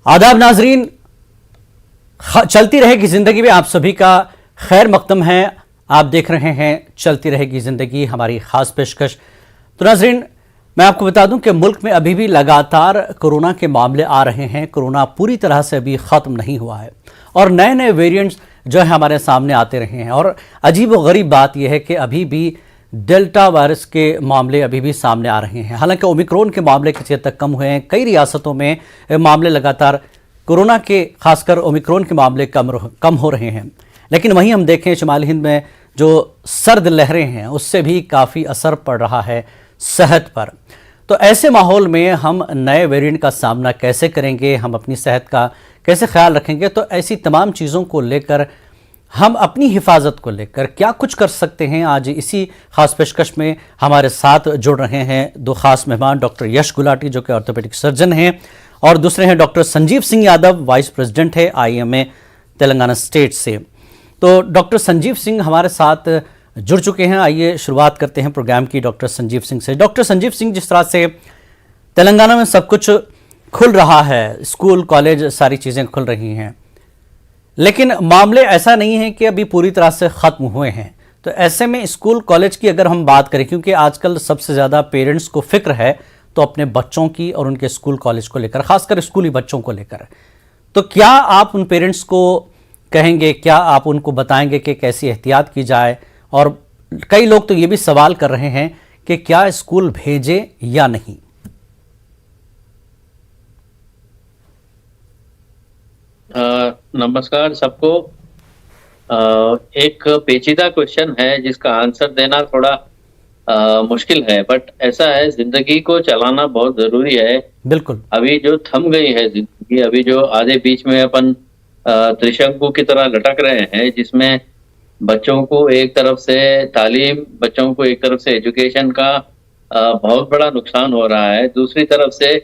आदाब नाजरीन, चलती रहेगी जिंदगी में आप सभी का खैर मकदम है। आप देख रहे हैं चलती रहेगी जिंदगी, हमारी खास पेशकश। तो नाजरीन, मैं आपको बता दूं कि मुल्क में अभी भी लगातार कोरोना के मामले आ रहे हैं। कोरोना पूरी तरह से अभी ख़त्म नहीं हुआ है और नए नए वेरिएंट्स जो है हमारे सामने आते रहे हैं। और अजीब व गरीब बात यह है कि अभी भी डेल्टा वायरस के मामले अभी भी सामने आ रहे हैं। हालांकि ओमिक्रॉन के मामले किसी हद तक कम हुए हैं। कई रियासतों में मामले लगातार कोरोना के, खासकर ओमिक्रॉन के मामले कम हो रहे हैं। लेकिन वहीं हम देखें शुमाली हिंद में जो सर्द लहरें हैं उससे भी काफ़ी असर पड़ रहा है सेहत पर। तो ऐसे माहौल में हम नए वेरिएंट का सामना कैसे करेंगे, हम अपनी सेहत का कैसे ख्याल रखेंगे, तो ऐसी तमाम चीज़ों को लेकर हम अपनी हिफाजत को लेकर क्या कुछ कर सकते हैं, आज इसी खास पेशकश में हमारे साथ जुड़ रहे हैं दो खास मेहमान। डॉक्टर यश गुलाटी जो कि ऑर्थोपेडिक सर्जन हैं और दूसरे हैं doctor Sanjeev Singh Yadav, vice president है IMA तेलंगाना स्टेट से। तो डॉक्टर संजीव सिंह हमारे साथ जुड़ चुके हैं। आइए शुरुआत करते हैं प्रोग्राम की डॉक्टर संजीव सिंह से। डॉक्टर संजीव सिंह, जिस तरह से तेलंगाना में सब कुछ खुल रहा है, स्कूल कॉलेज सारी चीज़ें खुल रही हैं, लेकिन मामले ऐसा नहीं है कि अभी पूरी तरह से ख़त्म हुए हैं। तो ऐसे में स्कूल कॉलेज की अगर हम बात करें, क्योंकि आजकल सबसे ज़्यादा पेरेंट्स को फिक्र है तो अपने बच्चों की और उनके स्कूल कॉलेज को लेकर, खासकर स्कूली बच्चों को लेकर, तो क्या आप उन पेरेंट्स को कहेंगे, क्या आप उनको बताएंगे कि कैसी एहतियात की जाए? और कई लोग तो ये भी सवाल कर रहे हैं कि क्या स्कूल भेजें या नहीं। नमस्कार सबको। एक पेचीदा क्वेश्चन है जिसका आंसर देना थोड़ा मुश्किल है, बट ऐसा है, जिंदगी को चलाना बहुत जरूरी है। बिल्कुल। अभी जो थम गई है जिंदगी, अभी जो आधे बीच में अपन त्रिशंकु की तरह लटक रहे हैं, जिसमें बच्चों को एक तरफ से तालीम, बच्चों को एक तरफ से एजुकेशन का बहुत बड़ा नुकसान हो रहा है, दूसरी तरफ से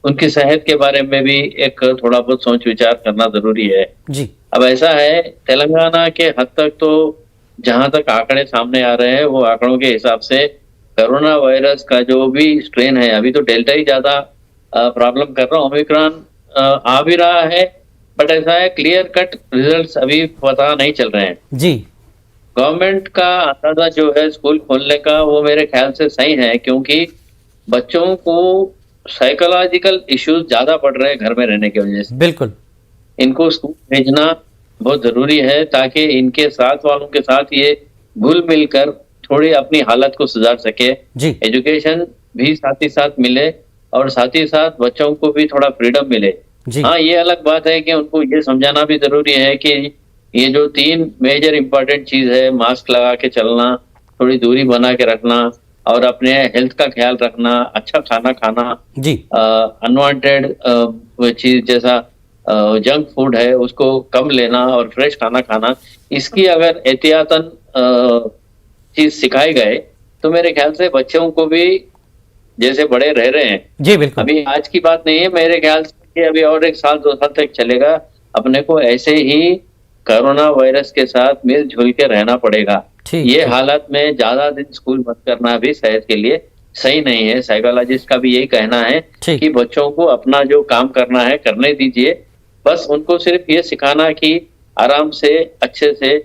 उनकी सेहत के बारे में भी एक थोड़ा बहुत सोच विचार करना जरूरी है जी। अब ऐसा है, तेलंगाना के हद तक तो जहां तक आंकड़े सामने आ रहे हैं, वो आंकड़ों के हिसाब से कोरोना वायरस का जो भी स्ट्रेन है, अभी तो डेल्टा ही ज्यादा प्रॉब्लम कर रहा है, ओमिक्रॉन आ भी रहा है, बट ऐसा है क्लियर कट रिजल्ट्स अभी पता नहीं चल रहे हैं जी। गवर्नमेंट का अंदाजा जो है स्कूल खोलने का, वो मेरे ख्याल से सही है, क्योंकि बच्चों को साइकोलॉजिकल इश्यूज ज्यादा बढ़ रहे हैं घर में रहने की वजह से। बिल्कुल। इनको स्कूल भेजना बहुत जरूरी है ताकि इनके साथ वालों के साथ ये घुल मिलकर थोड़ी अपनी हालत को सुधार सके जी। एजुकेशन भी साथ ही साथ मिले और साथ ही साथ बच्चों को भी थोड़ा फ्रीडम मिले। हाँ, ये अलग बात है कि उनको ये समझाना भी जरूरी है कि ये जो 3 मेजर इंपॉर्टेंट चीज है, मास्क लगा के चलना, थोड़ी दूरी बना के रखना और अपने हेल्थ का ख्याल रखना, अच्छा खाना खाना जी, अनवांटेड चीज जैसा जंक फूड है उसको कम लेना और फ्रेश खाना खाना, इसकी अगर एहतियातन चीज सिखाए गए तो मेरे ख्याल से बच्चों को भी जैसे बड़े रह रहे हैं जी बिल्कुल। अभी आज की बात नहीं है, मेरे ख्याल से कि अभी और 1 साल 2 साल तक चलेगा, अपने को ऐसे ही कोरोना वायरस के साथ मिलजुल के रहना पड़ेगा। ये हालत में ज्यादा दिन स्कूल बंद करना भी सेहत के लिए सही नहीं है। साइकोलॉजिस्ट का भी यही कहना है कि बच्चों को अपना जो काम करना है करने दीजिए, बस उनको सिर्फ ये सिखाना कि आराम से अच्छे से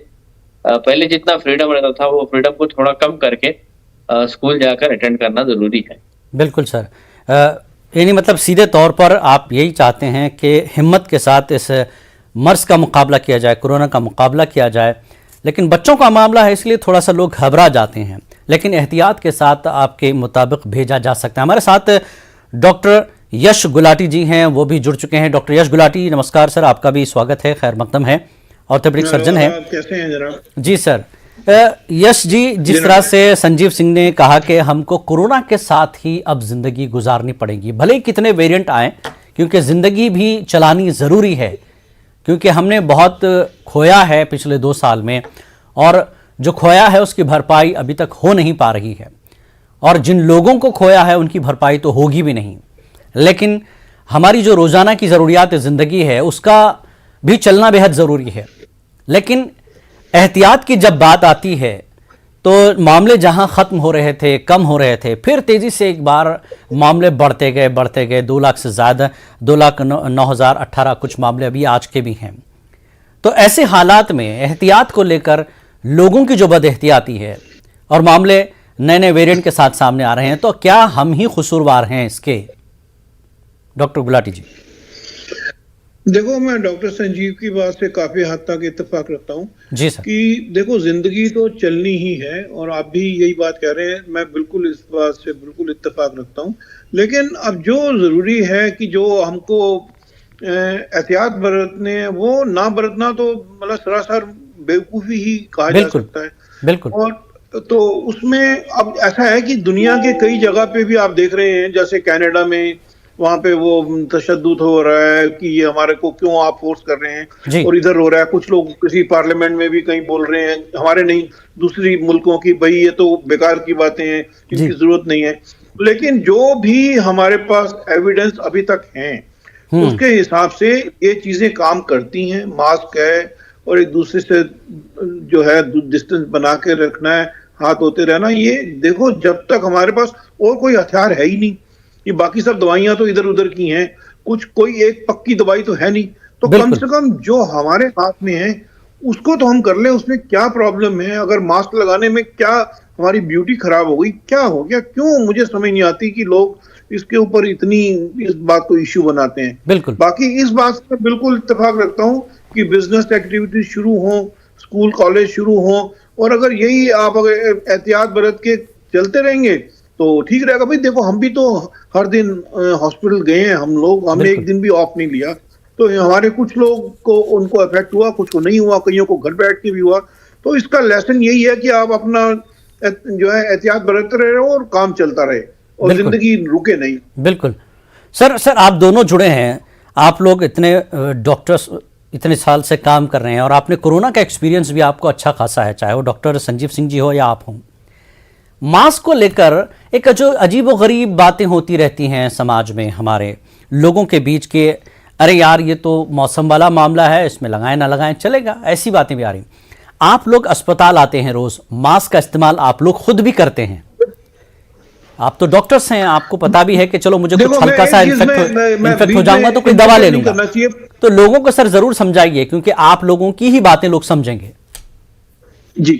पहले जितना फ्रीडम रहता था वो फ्रीडम को थोड़ा कम करके स्कूल जाकर अटेंड करना जरूरी है। बिल्कुल सर, यानी मतलब सीधे तौर पर आप यही चाहते हैं कि हिम्मत के साथ इस मर्ज का मुकाबला किया जाए, कोरोना का मुकाबला किया जाए। लेकिन बच्चों का मामला है इसलिए थोड़ा सा लोग घबरा जाते हैं, लेकिन एहतियात के साथ आपके मुताबिक भेजा जा सकता है। हमारे साथ डॉक्टर यश गुलाटी जी हैं, वो भी जुड़ चुके हैं। डॉक्टर यश गुलाटी, नमस्कार सर, आपका भी स्वागत है, खैर मकदम है, ऑर्थोपेडिक सर्जन है। कैसे हैं जनाब? जी सर। यश जी, जिस तरह से संजीव सिंह ने कहा कि हमको कोरोना के साथ ही अब जिंदगी गुजारनी पड़ेगी, भले ही कितने वेरिएंट आए, क्योंकि जिंदगी भी चलानी ज़रूरी है, क्योंकि हमने बहुत खोया है पिछले 2 साल में और जो खोया है उसकी भरपाई अभी तक हो नहीं पा रही है, और जिन लोगों को खोया है उनकी भरपाई तो होगी भी नहीं। लेकिन हमारी जो रोज़ाना की ज़रूरियात ज़िंदगी है उसका भी चलना बेहद ज़रूरी है। लेकिन एहतियात की जब बात आती है तो मामले जहां खत्म हो रहे थे, कम हो रहे थे, फिर तेजी से एक बार मामले बढ़ते गए 2 लाख से ज्यादा, 2,09,018 कुछ मामले अभी आज के भी हैं। तो ऐसे हालात में एहतियात को लेकर लोगों की जो बदएहतियाती है और मामले नए नए वेरिएंट के साथ सामने आ रहे हैं, तो क्या हम ही कसूरवार हैं इसके? डॉक्टर गुलाटी जी। देखो, मैं डॉक्टर संजीव की बात से काफी हद तक इत्तेफाक रखता हूँ जी सर। कि देखो, जिंदगी तो चलनी ही है और आप भी यही बात कह रहे हैं, मैं बिल्कुल इस बात से बिल्कुल इत्तेफाक रखता हूँ। लेकिन अब जो जरूरी है कि जो हमको एहतियात बरतने, वो ना बरतना तो मतलब सरासर बेवकूफी ही कहा जा सकता है। बिल्कुल। और तो उसमें अब ऐसा है कि दुनिया के कई जगह पे भी आप देख रहे हैं, जैसे कनाडा में, वहां पे वो तशद्दुद हो रहा है कि ये हमारे को क्यों आप फोर्स कर रहे हैं, और इधर हो रहा है, कुछ लोग किसी पार्लियामेंट में भी कहीं बोल रहे हैं, हमारे नहीं दूसरी मुल्कों की, भाई ये तो बेकार की बातें हैं, इनकी जरूरत नहीं है। लेकिन जो भी हमारे पास एविडेंस अभी तक हैं, उसके हिसाब से ये चीजें काम करती हैं। मास्क है और एक दूसरे से जो है डिस्टेंस बना के रखना है, हाथ धोते रहना, ये देखो जब तक हमारे पास और कोई हथियार है ही नहीं, ये बाकी सब दवाइयां तो इधर उधर की हैं, कुछ कोई एक पक्की दवाई तो है नहीं, तो कम से कम जो हमारे हाथ में है उसको तो हम कर लें। उसमें क्या प्रॉब्लम है? अगर मास्क लगाने में क्या हमारी ब्यूटी खराब हो गई, क्या हो गया? क्यों मुझे समझ नहीं आती कि लोग इसके ऊपर इतनी इस बात को इश्यू बनाते हैं। बिल्कुल। बाकी इस बात से बिल्कुल इत्तेफाक रखता हूँ कि बिजनेस एक्टिविटी शुरू हो, स्कूल कॉलेज शुरू हो, और अगर यही आप अगर एहतियात बरत के चलते रहेंगे तो ठीक रहेगा। भाई देखो, हम भी तो हर दिन हॉस्पिटल गए हैं, हम लोग, हमने एक दिन भी ऑफ नहीं लिया, तो हमारे कुछ लोग को उनको इफेक्ट हुआ, कुछ को नहीं हुआ, कईयों को घर बैठ के भी हुआ। तो इसका लेसन यही है कि आप अपना जो है एहतियात बरतते रहे और काम चलता रहे और जिंदगी रुके नहीं। बिल्कुल। सर आप दोनों जुड़े हैं, आप लोग इतने डॉक्टर्स इतने साल से काम कर रहे हैं और आपने कोरोना का एक्सपीरियंस भी आपको अच्छा खासा है, चाहे वो डॉक्टर संजीव सिंह जी हो या आप हों। मास्क को लेकर एक जो अजीब व गरीब बातें होती रहती हैं समाज में, हमारे लोगों के बीच के, अरे यार ये तो मौसम वाला मामला है, इसमें लगाएं ना लगाएं चलेगा, ऐसी बातें भी आ रही। आप लोग अस्पताल आते हैं रोज, मास्क का इस्तेमाल आप लोग खुद भी करते हैं, आप तो डॉक्टर्स हैं, आपको पता भी है कि चलो मुझे कुछ हल्का सा इन्फेक्ट हो जाऊंगा तो कोई दवा ले लूंगा। तो लोगों को सर जरूर समझाइए, क्योंकि आप लोगों की ही बातें लोग समझेंगे। जी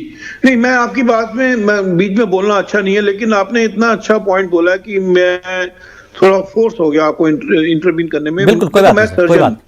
नहीं, मैं आपकी बात में बीच में बोलना अच्छा नहीं है, लेकिन आपने इतना अच्छा पॉइंट बोला कि मैं थोड़ा फोर्स हो गया आपको इंटरवीन करने में। बिल्कुल, कोई बात।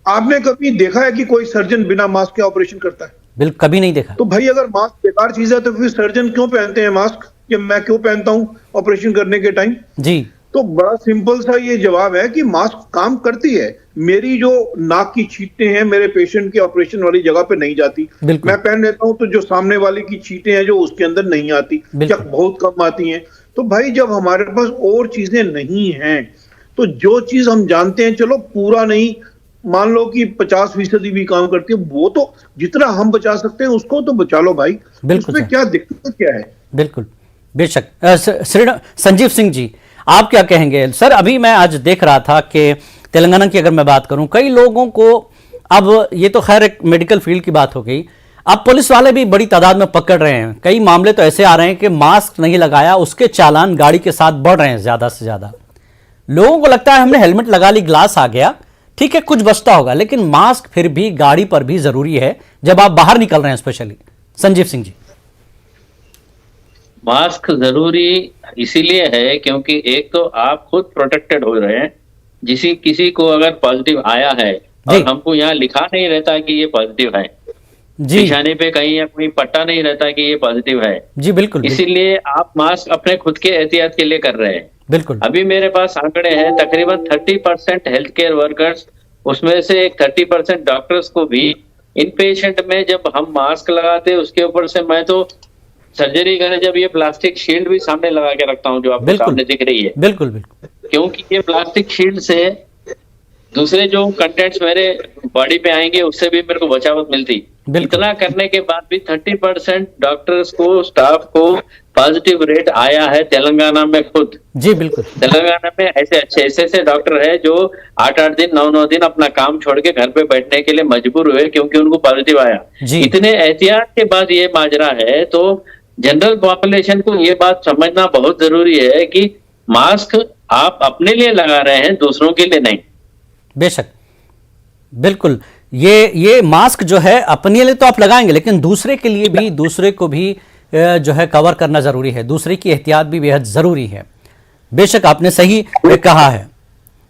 आपने कभी देखा है कि कोई सर्जन बिना मास्क के ऑपरेशन करता है? बिल्कुल कभी नहीं देखा। तो भाई अगर मास्क बेकार चीज है तो फिर सर्जन क्यों पहनते हैं मास्क, या मैं क्यों पहनता हूं ऑपरेशन करने के टाइम? जी, तो बड़ा सिंपल सा ये जवाब है कि मास्क काम करती है। मेरी जो नाक की छींटें हैं मेरे पेशेंट के ऑपरेशन वाली जगह पे नहीं जाती, मैं पहन लेता हूं तो जो सामने वाले की छींटें हैं जो उसके अंदर नहीं आती, या बहुत कम आती हैं। तो भाई जब हमारे पास और चीजें नहीं हैं, तो जो चीज हम जानते हैं, चलो पूरा नहीं, मान लो कि 50% भी काम करती है, वो तो जितना हम बचा सकते हैं उसको तो बचा लो भाई, उसमें क्या दिक्कत क्या है? बिल्कुल, बेशक। संजीव सिंह जी, आप क्या कहेंगे? सर अभी मैं आज देख रहा था कि तेलंगाना की अगर मैं बात करूं, कई लोगों को, अब ये तो खैर एक मेडिकल फील्ड की बात हो गई, अब पुलिस वाले भी बड़ी तादाद में पकड़ रहे हैं। कई मामले तो ऐसे आ रहे हैं कि मास्क नहीं लगाया उसके चालान गाड़ी के साथ बढ़ रहे हैं ज्यादा से ज्यादा। लोगों को लगता है हमने हेलमेट लगा ली, ग्लास आ गया, ठीक है कुछ बचता होगा, लेकिन मास्क फिर भी गाड़ी पर भी जरूरी है जब आप बाहर निकल रहे हैं। स्पेशली संजीव सिंह जी, मास्क जरूरी इसीलिए है क्योंकि एक तो आप खुद प्रोटेक्टेड हो रहे हैं, किसी को अगर पॉजिटिव आया है और हमको यहाँ लिखा नहीं रहता कि ये पॉजिटिव है, निशाने पे कहीं या कोई पट्टा नहीं रहता कि ये पॉजिटिव है जी, बिल्कुल, इसीलिए आप मास्क अपने खुद के एहतियात के लिए कर रहे हैं। बिल्कुल। अभी मेरे पास आंकड़े हैं, तकरीबन 30% हेल्थ केयर वर्कर्स, उसमें से एक 30% डॉक्टर्स को भी इन पेशेंट में जब हम मास्क लगाते उसके ऊपर से, मैं तो सर्जरी करने जब ये प्लास्टिक शील्ड भी सामने लगा के रखता हूँ जो आपको सामने दिख रही है, बिल्कुल बिल्कुल, क्योंकि ये प्लास्टिक शील्ड से दूसरे जो कंटेंट्स मेरे बॉडी पे आएंगे उससे भी मेरे को बचावट मिलती। इतना करने के बाद भी 30% डॉक्टर्स को, स्टाफ को पॉजिटिव रेट आया है तेलंगाना में खुद। जी बिल्कुल, तेलंगाना में ऐसे डॉक्टर है जो 8-8 दिन 9-9 दिन अपना काम छोड़ के घर पे बैठने के लिए मजबूर हुए क्योंकि उनको पॉजिटिव आया। इतने एहतियात के बाद ये माजरा है, तो जनरल पॉपुलेशन को ये बात समझना बहुत जरूरी है कि मास्क आप अपने लिए लगा रहे हैं, दूसरों के लिए नहीं। बेशक, बिल्कुल। ये मास्क जो है अपने लिए तो आप लगाएंगे, लेकिन दूसरे के लिए भी, दूसरे को भी जो है कवर करना जरूरी है, दूसरे की एहतियात भी बेहद जरूरी है। बेशक आपने सही कहा है।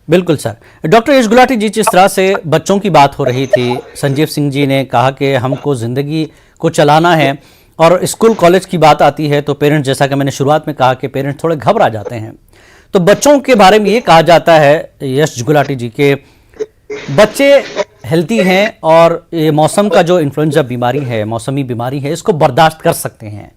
बिल्कुल सर। डॉक्टर यश गुलाटी जी, जिस तरह से बच्चों की बात हो रही थी, संजीव सिंह जी ने कहा कि हमको जिंदगी को चलाना है, और स्कूल कॉलेज की बात आती है तो पेरेंट्स, जैसा कि मैंने शुरुआत में कहा कि पेरेंट्स थोड़े घबरा जाते हैं। तो बच्चों के बारे में ये कहा जाता है यश गुलाटी जी के बच्चे हेल्थी हैं और ये मौसम का जो इन्फ्लुएंजा बीमारी है, मौसमी बीमारी है, इसको बर्दाश्त कर सकते हैं।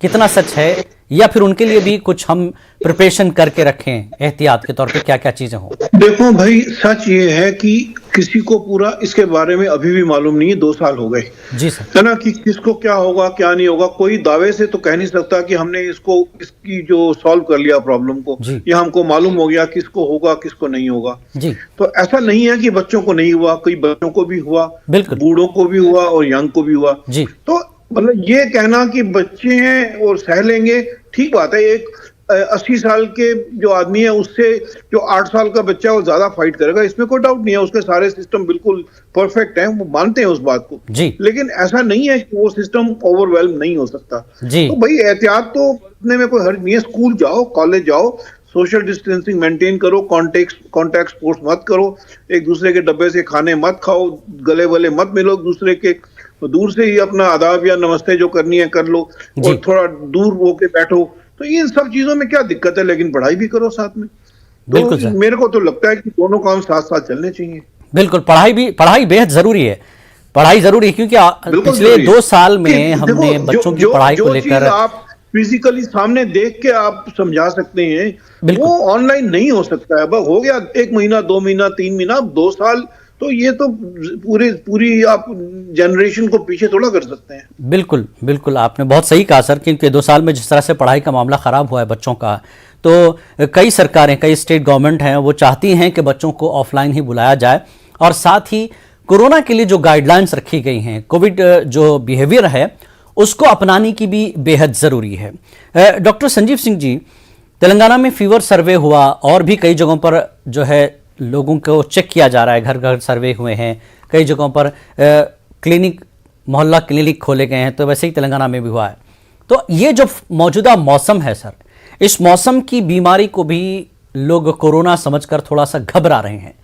कितना सच है, या फिर उनके लिए भी कुछ हम प्रिपरेशन करके रखें एहतियात के तौर पे, क्या क्या चीजें हों? देखो भाई, सच ये है कि किसी को पूरा इसके बारे में अभी भी मालूम नहीं है। 2 साल हो गए जी सर, है ना, कि किसको क्या होगा क्या नहीं होगा। कोई दावे से तो कह नहीं सकता कि हमने इसकी जो सॉल्व कर लिया प्रॉब्लम को, या हमको मालूम हो गया किसको होगा किसको नहीं होगा जी। तो ऐसा नहीं है कि बच्चों को नहीं हुआ, कई बच्चों को भी हुआ, बूढ़ों को भी हुआ और यंग को भी हुआ जी। तो मतलब ये कहना कि बच्चे हैं और सह लेंगे, ठीक बात है। एक 80 साल के जो आदमी है उससे जो 8 साल का बच्चा है वो ज्यादा फाइट करेगा, इसमें कोई डाउट नहीं है। उसके सारे सिस्टम बिल्कुल परफेक्ट हैं, वो मानते हैं उस बात को जी। लेकिन ऐसा नहीं है कि वो सिस्टम ओवरवेल्म नहीं हो सकता जी। तो भाई एहतियात तो बरतने में कोई हर्ज नहीं है। स्कूल जाओ, कॉलेज जाओ, सोशल डिस्टेंसिंग मेंटेन करो, कॉन्टैक्ट स्पोर्ट्स मत करो, एक दूसरे के डब्बे से खाने मत खाओ, गले वले मत मिलो दूसरे के, तो दूर से ही अपना आदाब या नमस्ते जो करनी है कर लो, और थोड़ा दूर होके बैठो। तो इन सब चीजों में क्या दिक्कत है, लेकिन पढ़ाई भी करो साथ में। तो मेरे को तो लगता है कि दोनों काम साथ साथ चलने चाहिए। बिल्कुल, पढ़ाई बेहद जरूरी है। पढ़ाई जरूरी है क्योंकि पिछले 2 साल में हमने बच्चों की पढ़ाई को लेकर, आप फिजिकली सामने देख के आप समझा सकते हैं, वो ऑनलाइन नहीं हो सकता है। बस हो गया 1 महीना, 2 महीना, 3 महीना, 2 साल, तो ये तो पूरी आप जनरेशन को पीछे थोड़ा कर सकते हैं। बिल्कुल बिल्कुल, आपने बहुत सही कहा सर, क्योंकि 2 साल में जिस तरह से पढ़ाई का मामला खराब हुआ है बच्चों का, तो कई सरकारें, कई स्टेट गवर्नमेंट हैं, वो चाहती हैं कि बच्चों को ऑफलाइन ही बुलाया जाए, और साथ ही कोरोना के लिए जो गाइडलाइंस रखी गई हैं, कोविड जो बिहेवियर है उसको अपनाने की भी बेहद ज़रूरी है। डॉक्टर संजीव सिंह जी, तेलंगाना में फीवर सर्वे हुआ, और भी कई जगहों पर जो है लोगों को चेक किया जा रहा है, घर घर सर्वे हुए हैं, कई जगहों पर क्लिनिक, मोहल्ला क्लिनिक खोले गए हैं, तो वैसे ही तेलंगाना में भी हुआ है। तो ये जो मौजूदा मौसम है सर, इस मौसम की बीमारी को भी लोग कोरोना समझकर थोड़ा सा घबरा रहे हैं,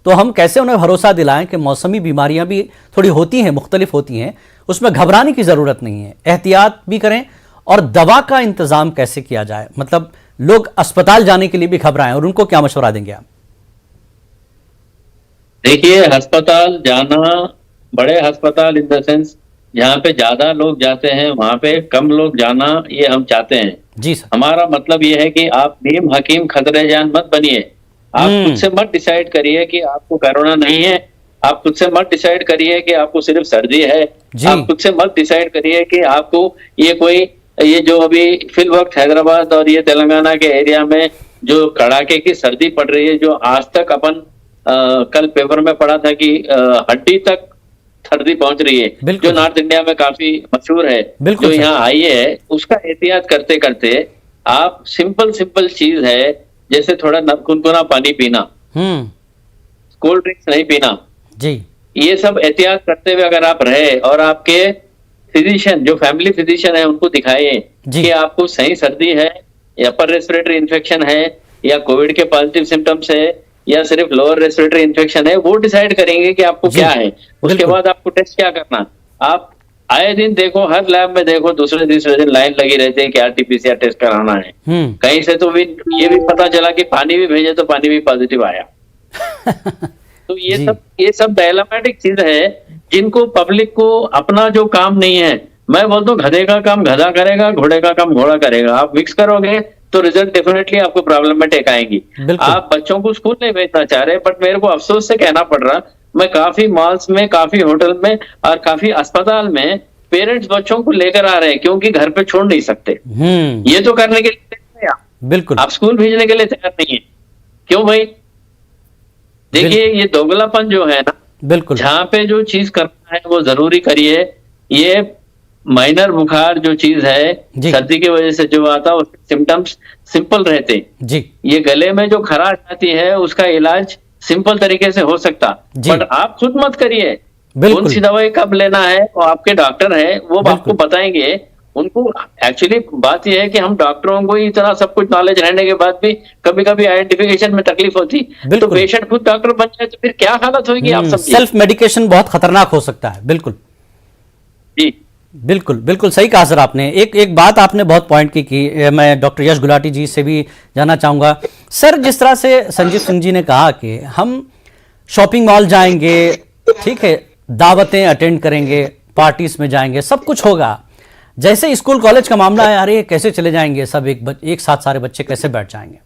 तो हम कैसे उन्हें भरोसा दिलाएं कि मौसमी बीमारियां भी थोड़ी होती हैं, मुख्तलिफ होती हैं, उसमें घबराने की ज़रूरत नहीं है, एहतियात भी करें, और दवा का इंतज़ाम कैसे किया जाए? मतलब लोग अस्पताल जाने के लिए भी घबराएं, और उनको क्या मशवरा देंगे आप? देखिए, अस्पताल जाना, बड़े अस्पताल इन द सेंस जहाँ पे ज्यादा लोग जाते हैं, वहां पे कम लोग जाना, ये हम चाहते हैं जी सर। हमारा मतलब ये है कि आप नीम हकीम खतरे जान मत बनिए। आप खुद से मत डिसाइड करिए कि आपको कोरोना नहीं है, आप खुद से मत डिसाइड करिए कि आपको सिर्फ सर्दी है, आप खुद से मत डिसाइड करिए कि आपको ये जो अभी फिल वक्त हैदराबाद और ये तेलंगाना के एरिया में जो कड़ाके की सर्दी पड़ रही है, जो आज तक अपन कल पेपर में पढ़ा था कि हड्डी तक सर्दी पहुंच रही है, जो नॉर्थ इंडिया में काफी मशहूर है, जो यहाँ आई है, उसका एहतियात करते करते आप सिंपल चीज है, जैसे थोड़ा गुनगुना पानी पीना, कोल्ड ड्रिंक्स नहीं पीना जी, ये सब एहतियात करते हुए अगर आप रहे, और आपके फिजिशियन, जो फैमिली फिजिशियन है, उनको दिखाइए कि आपको सही सर्दी है, या अपर रेस्पिरेटरी इन्फेक्शन है, या कोविड के पॉजिटिव सिम्टम्स है, या सिर्फ लोअर रेस्पिरेटरी इन्फेक्शन है, वो डिसाइड करेंगे कि आपको क्या है। उसके बाद आपको टेस्ट क्या करना। आप आए दिन देखो, हर लैब में देखो, दूसरे दिन लाइन लगी रहती है कि आरटीपीसीआर टेस्ट कराना है। कहीं से तो ये भी पता चला कि पानी भी भेजे तो पानी भी पॉजिटिव आया। तो ये सब डायलेमेटिक चीज है, जिनको पब्लिक को अपना जो काम नहीं है, मैं बोलता हूँ गधे का काम गधा करेगा, घोड़े का काम घोड़ा करेगा। आप मिक्स करोगे तो रिजल्ट डेफिनेटली आपको प्रॉब्लमेटिक आएंगी। आप बच्चों को स्कूल नहीं भेजना चाह रहे, बट मेरे को अफसोस से कहना पड़ रहा, मैं काफी मॉल्स में, काफी होटल में और काफी अस्पताल में पेरेंट्स बच्चों को लेकर आ रहे हैं, क्योंकि घर पे छोड़ नहीं सकते। ये तो करने के लिए तैयार है, बिल्कुल आप स्कूल भेजने के लिए तैयार नहीं है। क्यों भाई? देखिए, ये दोगलापन जो है ना, बिल्कुल, जहाँ पे जो चीज करना है वो जरूरी करिए। ये माइनर बुखार जो चीज है, सर्दी की वजह से जो आता है उसके सिम्टम्स सिंपल रहते हैं जी। ये गले में जो खराश आती है उसका इलाज सिंपल तरीके से हो सकता, बट आप खुद मत करिए। कौन सी दवाई कब लेना है वो आपके डॉक्टर है, वो आपको बताएंगे। उनको एक्चुअली बात यह है कि हम डॉक्टरों को इतना सब कुछ नॉलेज रहने के बाद भी कभी कभी आइडेंटिफिकेशन में तकलीफ होती, तो पेशेंट खुद डॉक्टर बन जाए तो फिर क्या हालत होगी आप सब। सेल्फ मेडिकेशन बहुत खतरनाक हो सकता है। बिल्कुल जी, बिल्कुल बिल्कुल सही कहा सर आपने। एक बात आपने बहुत पॉइंट की मैं डॉक्टर यश गुलाटी जी से भी जानना चाहूंगा। सर, जिस तरह से संजीव सिंह जी ने कहा कि हम शॉपिंग मॉल जाएंगे, ठीक है, दावतें अटेंड करेंगे, पार्टीज में जाएंगे, सब कुछ होगा, जैसे स्कूल कॉलेज का मामला है, अरे कैसे चले जाएंगे सब, एक साथ सारे बच्चे कैसे बैठ जाएंगे।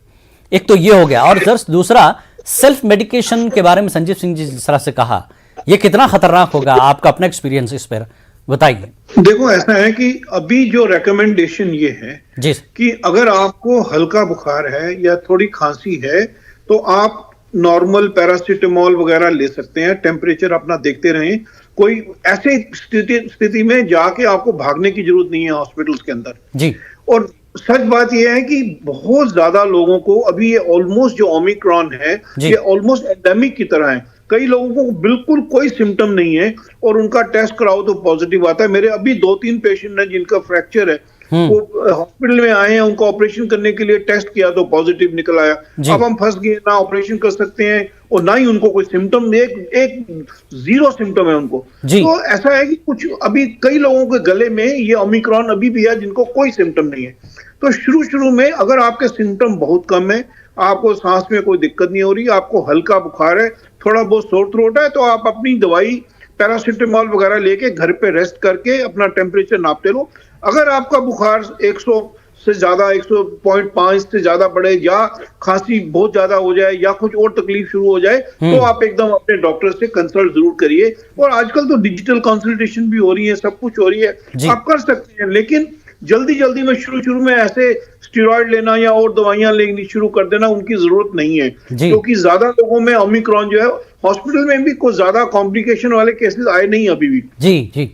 एक तो ये हो गया, और दूसरा सेल्फ मेडिकेशन के बारे में संजीव सिंह जी जिस तरह से कहा, ये कितना खतरनाक होगा, आपका अपना एक्सपीरियंस इस पर बताइए। देखो, ऐसा है कि अभी जो रेकमेंडेशन ये है जी कि अगर आपको हल्का बुखार है या थोड़ी खांसी है तो आप नॉर्मल पैरासीटामोल वगैरह ले सकते हैं, टेम्परेचर अपना देखते रहें। कोई ऐसे स्थिति में जाके आपको भागने की जरूरत नहीं है हॉस्पिटल्स के अंदर जी। और सच बात यह है कि बहुत ज्यादा लोगों को अभी ये ऑलमोस्ट जो ओमिक्रॉन है ये ऑलमोस्ट एंडेमिक की तरह है। कई लोगों को बिल्कुल कोई सिम्टम नहीं है और उनका टेस्ट कराओ तो पॉजिटिव आता है। मेरे अभी 2-3 पेशेंट हैं जिनका फ्रैक्चर है, वो हॉस्पिटल में आए हैं, उनका ऑपरेशन करने के लिए टेस्ट किया तो पॉजिटिव निकल आया। अब हम फंस गए, ना ऑपरेशन कर सकते हैं और ना ही उनको कोई सिम्टम, एक 0 सिम्टम है उनको। तो ऐसा है कि कुछ अभी कई लोगों के गले में ये ओमिक्रॉन अभी भी है जिनको कोई सिम्टम नहीं है। तो शुरू में अगर आपके सिम्टम बहुत कम है, आपको सांस में कोई दिक्कत नहीं हो रही, आपको हल्का बुखार है, थोड़ा बहुत सोर थ्रोट है, तो आप अपनी दवाई पैरासीटामोल वगैरह लेके घर पे रेस्ट करके अपना टेम्परेचर नापते रहो। अगर आपका बुखार 100 से ज्यादा, 100.5 से ज्यादा बढ़े या खांसी बहुत ज्यादा हो जाए या कुछ और तकलीफ शुरू हो जाए तो आप एकदम अपने डॉक्टर से कंसल्ट जरूर करिए। और आजकल तो डिजिटल कंसल्टेशन भी हो रही है, सब कुछ हो रही है, आप कर सकते हैं। लेकिन जल्दी में शुरू में ऐसे स्टेरॉइड लेना या और दवाइयां लेनी शुरू कर देना उनकी जरूरत नहीं है, क्योंकि ज्यादा लोगों में ओमिक्रॉन जो है, हॉस्पिटल में भी कोई ज्यादा कॉम्प्लिकेशन वाले केसेस आए नहीं अभी भी। जी।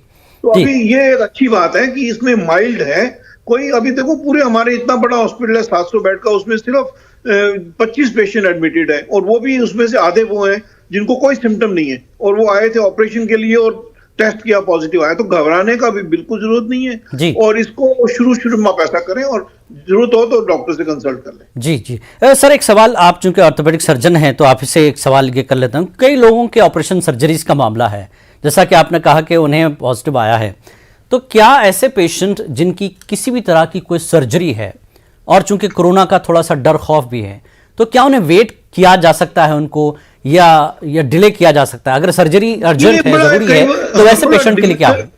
तो अभी ये एक अच्छी बात है कि इसमें माइल्ड है। कोई अभी देखो, पूरे हमारे इतना बड़ा हॉस्पिटल है 700 बेड का, उसमें सिर्फ 25 पेशेंट एडमिटेड है और वो भी उसमें से आधे वो हैं जिनको कोई सिम्टम नहीं है और वो आए थे ऑपरेशन के लिए और टेस्ट किया पॉजिटिव आया। तो घबराने का भी बिल्कुल जरूरत नहीं है और इसको शुरू में आप ऐसा करें और जरूरत हो तो डॉक्टर से कंसल्ट कर लें। जी। सर, एक सवाल, आप चूंकि ऑर्थोपेडिक सर्जन हैं तो आप से एक सवाल ये कर लेता हूँ। कई लोगों के ऑपरेशन सर्जरीज का मामला है, जैसा कि आपने कहा कि उन्हें पॉजिटिव आया है, तो क्या ऐसे पेशेंट जिनकी किसी भी तरह की कोई सर्जरी है और चूंकि कोरोना का थोड़ा सा डर खौफ भी है, तो क्या उन्हें वेट किया जा सकता है उनको या डिले किया जा सकता है? अगर सर्जरी अर्जेंट है, जरूरी है, तो वैसे पेशेंट के लिए क्या है?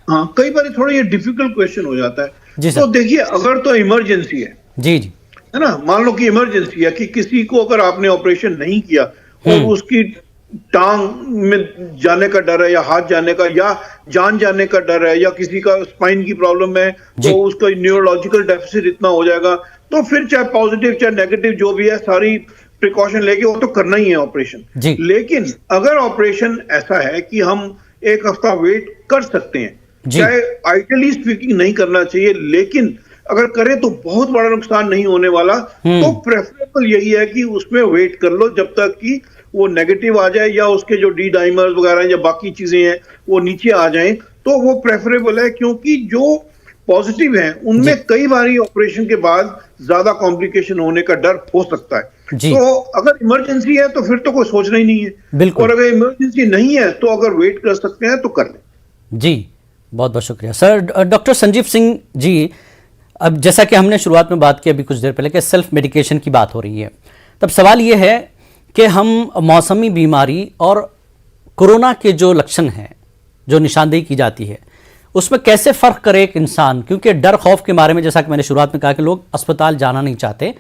हाँ, कई बार थोड़ा ये डिफिकल्ट क्वेश्चन हो जाता है। तो देखिए, अगर तो इमरजेंसी है, जी, है ना, मान लो कि इमरजेंसी है कि किसी को अगर आपने ऑपरेशन नहीं किया और उसकी टांग में जाने का डर है या हाथ जाने का या जान जाने का डर है या किसी का स्पाइन की प्रॉब्लम है तो उसका न्यूरोलॉजिकल डेफिसिट इतना हो जाएगा, तो फिर चाहे पॉजिटिव चाहे नेगेटिव जो भी है सारी प्रिकॉशन लेके वो तो करना ही है ऑपरेशन। लेकिन अगर ऑपरेशन ऐसा है कि हम एक हफ्ता वेट कर सकते हैं, चाहे आइडियली स्पीकिंग नहीं करना चाहिए, लेकिन अगर करें तो बहुत बड़ा नुकसान नहीं होने वाला, तो प्रेफरेबल यही है कि उसमें वेट कर लो जब तक कि वो नेगेटिव आ जाए या उसके जो डी डाइमर्स वगैरह या बाकी चीजें हैं वो नीचे आ जाएं, तो वो प्रेफरेबल है। क्योंकि जो पॉजिटिव हैं उनमें कई बार ऑपरेशन के बाद ज्यादा कॉम्प्लिकेशन होने का डर हो सकता है। तो अगर इमरजेंसी है तो फिर तो कोई सोचना ही नहीं है, और अगर इमरजेंसी नहीं है तो अगर वेट कर सकते हैं तो कर लें। जी, बहुत बहुत शुक्रिया सर। डॉक्टर संजीव सिंह जी, अब जैसा कि हमने शुरुआत में बात की अभी कुछ देर पहले कि सेल्फ मेडिकेशन की बात हो रही है, तब सवाल ये है कि हम मौसमी बीमारी और कोरोना के जो लक्षण हैं, जो निशानदेही की जाती है, उसमें कैसे फ़र्क करे एक इंसान, क्योंकि डर खौफ के बारे में जैसा कि मैंने शुरुआत में कहा कि लोग अस्पताल जाना नहीं चाहते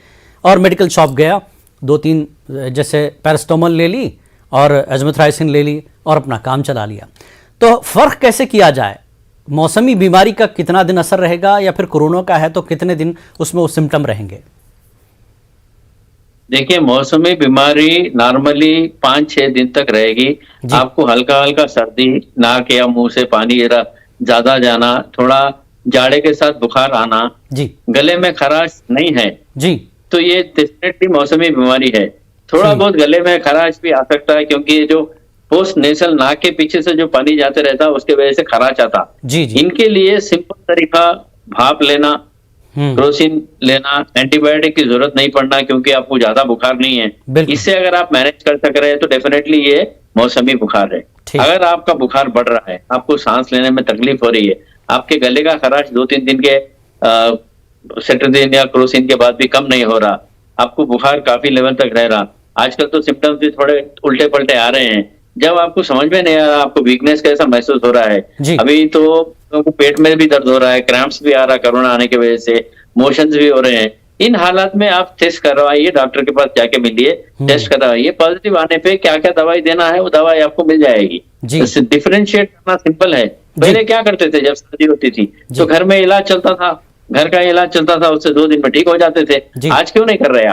और मेडिकल शॉप गया, 2-3 जैसे पैरास्टामोल ले ली और एज़िथ्रोमाइसिन ले ली और अपना काम चला लिया। तो फ़र्क कैसे किया जाए? मौसमी बीमारी का कितना दिन असर रहेगा या फिर कोरोना का है तो कितने दिन उसमें वो सिम्टम रहेंगे? देखिए, मौसमी बीमारी नॉर्मली 5-6 दिन तक रहेगी। आपको हल्का हल्का सर्दी, नाक या मुंह से पानी ज्यादा जाना, थोड़ा जाड़े के साथ बुखार आना जी, गले में खराश नहीं है जी, तो ये डेफिनेटली मौसमी बीमारी है। थोड़ा बहुत गले में खराश भी आ सकता है क्योंकि ये जो पोस्ट नेसल नाक के पीछे से जो पानी जाते रहता है उसके वजह से खराश आता। जी, जी, इनके लिए सिंपल तरीका भाप लेना, क्रोसिन लेना, एंटीबायोटिक की जरूरत नहीं पड़ना क्योंकि आपको ज्यादा बुखार नहीं है। इससे अगर आप मैनेज कर सक रहे हैं तो डेफिनेटली ये मौसमी बुखार है। अगर आपका बुखार बढ़ रहा है, आपको सांस लेने में तकलीफ हो रही है, आपके गले का खराश 2-3 दिन के सेट्राजिन या क्रोसिन के बाद भी कम नहीं हो रहा, आपको बुखार काफी लेवल तक रह रहा, आजकल तो सिम्टम्स भी थोड़े उल्टे पलटे आ रहे हैं, जब आपको समझ में नहीं आ रहा आपको वीकनेस कैसा महसूस हो रहा है, अभी तो पेट में भी दर्द हो रहा है, क्रैम्प्स भी आ रहा है कोरोना आने की वजह से, मोशंस भी हो रहे हैं, इन हालात में आप टेस्ट करवाइए, डॉक्टर के पास जाके मिलिए, टेस्ट करवाइए, पॉजिटिव आने पे क्या क्या दवाई देना है वो दवाई आपको मिल जाएगी। डिफरेंशिएट करना सिंपल है। पहले क्या करते थे जब सर्दी होती थी तो घर में इलाज चलता था, घर का इलाज चलता था, उससे 2 दिन में ठीक हो जाते थे। आज क्यों नहीं कर रहे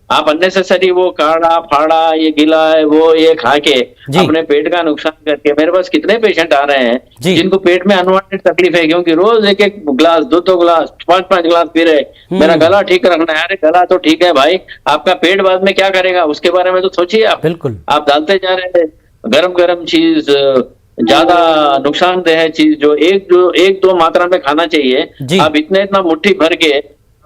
आप अननेसेसरी वो काढ़ा फाड़ा ये गिला है वो ये खा के अपने पेट का नुकसान करके। मेरे पास कितने पेशेंट आ रहे हैं जिनको पेट में अनवांटेड तकलीफ है क्योंकि रोज 1-1 गिलास 2-2 गिलास 5-5 गिलास पी रहे, मेरा गला ठीक रखना है। अरे गला तो ठीक है भाई, आपका पेट बाद में क्या करेगा उसके बारे में तो सोचिए आप। बिल्कुल आप डालते जा रहे हैं गरम चीज, ज्यादा नुकसानदेह चीज जो 1-2 मात्रा में खाना चाहिए, आप इतना मुट्ठी भर के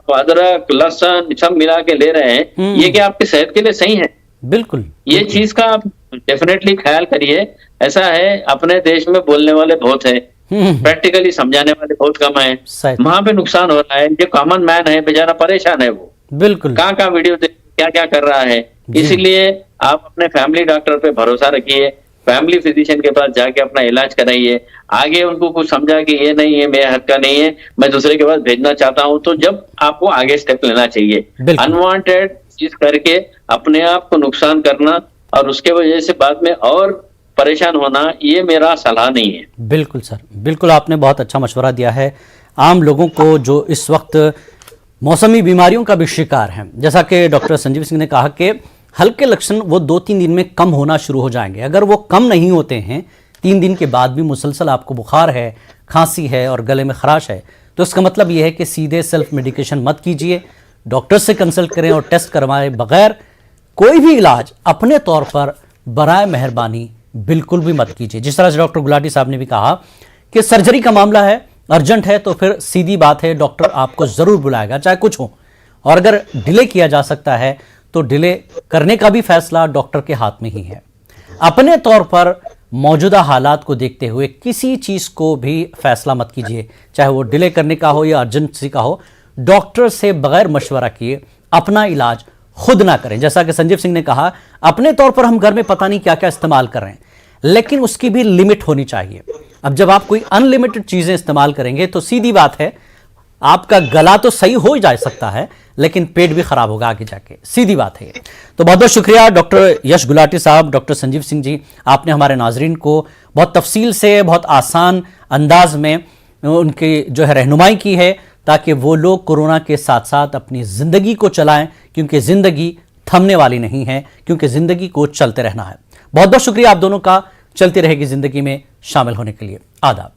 अदरक लहसुन सब मिला के ले रहे हैं, ये क्या आपकी सेहत के लिए सही है? बिल्कुल ये चीज का आप डेफिनेटली ख्याल करिए। ऐसा है अपने देश में बोलने वाले बहुत है, प्रैक्टिकली समझाने वाले बहुत कम है, वहां पे नुकसान हो रहा है। जो कॉमन मैन है बेचारा परेशान है, वो बिल्कुल कहाँ वीडियो देख क्या क्या कर रहा है। इसीलिए आप अपने फैमिली डॉक्टर पे भरोसा रखिए, फैमिली फिजिशियन के पास जाके अपना इलाज कराइए। आगे उनको कुछ समझा कि ये नहीं है मेरे हक का नहीं है, मैं दूसरे के पास भेजना चाहता हूं, तो जब आपको आगे स्टेप लेना चाहिए। अनवांटेड चीज करके अपने आप को नुकसान करना और उसके वजह से बाद में और परेशान होना, ये मेरा सलाह नहीं है। बिल्कुल सर, बिल्कुल आपने बहुत अच्छा मशवरा दिया है आम लोगों को जो इस वक्त मौसमी बीमारियों का भी शिकार हैं। जैसा कि डॉक्टर संजीव सिंह ने कहा कि हल्के लक्षण वो 2-3 दिन में कम होना शुरू हो जाएंगे। अगर वो कम नहीं होते हैं, 3 दिन के बाद भी मुसलसल आपको बुखार है, खांसी है और गले में खराश है, तो इसका मतलब ये है कि सीधे सेल्फ मेडिकेशन मत कीजिए, डॉक्टर से कंसल्ट करें और टेस्ट करवाए बगैर कोई भी इलाज अपने तौर पर बराए मेहरबानी बिल्कुल भी मत कीजिए। जिस तरह से डॉक्टर गुलाटी साहब ने भी कहा कि सर्जरी का मामला है, अर्जेंट है, तो फिर सीधी बात है डॉक्टर आपको ज़रूर बुलाएगा चाहे कुछ हो, और अगर डिले किया जा सकता है तो डिले करने का भी फैसला डॉक्टर के हाथ में ही है। अपने तौर पर मौजूदा हालात को देखते हुए किसी चीज़ को भी फैसला मत कीजिए, चाहे वो डिले करने का हो या अर्जेंसी का हो। डॉक्टर से बगैर मशवरा किए अपना इलाज खुद ना करें। जैसा कि संजीव सिंह ने कहा, अपने तौर पर हम घर में पता नहीं क्या क्या इस्तेमाल कर रहे हैं, लेकिन उसकी भी लिमिट होनी चाहिए। अब जब आप कोई अनलिमिटेड चीज़ें इस्तेमाल करेंगे तो सीधी बात है आपका गला तो सही हो जा सकता है लेकिन पेट भी खराब होगा आगे जाके, सीधी बात है। तो बहुत बहुत शुक्रिया डॉक्टर यश गुलाटी साहब, डॉक्टर संजीव सिंह जी, आपने हमारे नाजरीन को बहुत तफसील से बहुत आसान अंदाज में उनकी जो है रहनुमाई की है ताकि वो लोग कोरोना के साथ साथ अपनी ज़िंदगी को चलाएं, क्योंकि ज़िंदगी थमने वाली नहीं है, क्योंकि ज़िंदगी को चलते रहना है। बहुत बहुत शुक्रिया आप दोनों का चलती रहेगी ज़िंदगी में शामिल होने के लिए। आदाब।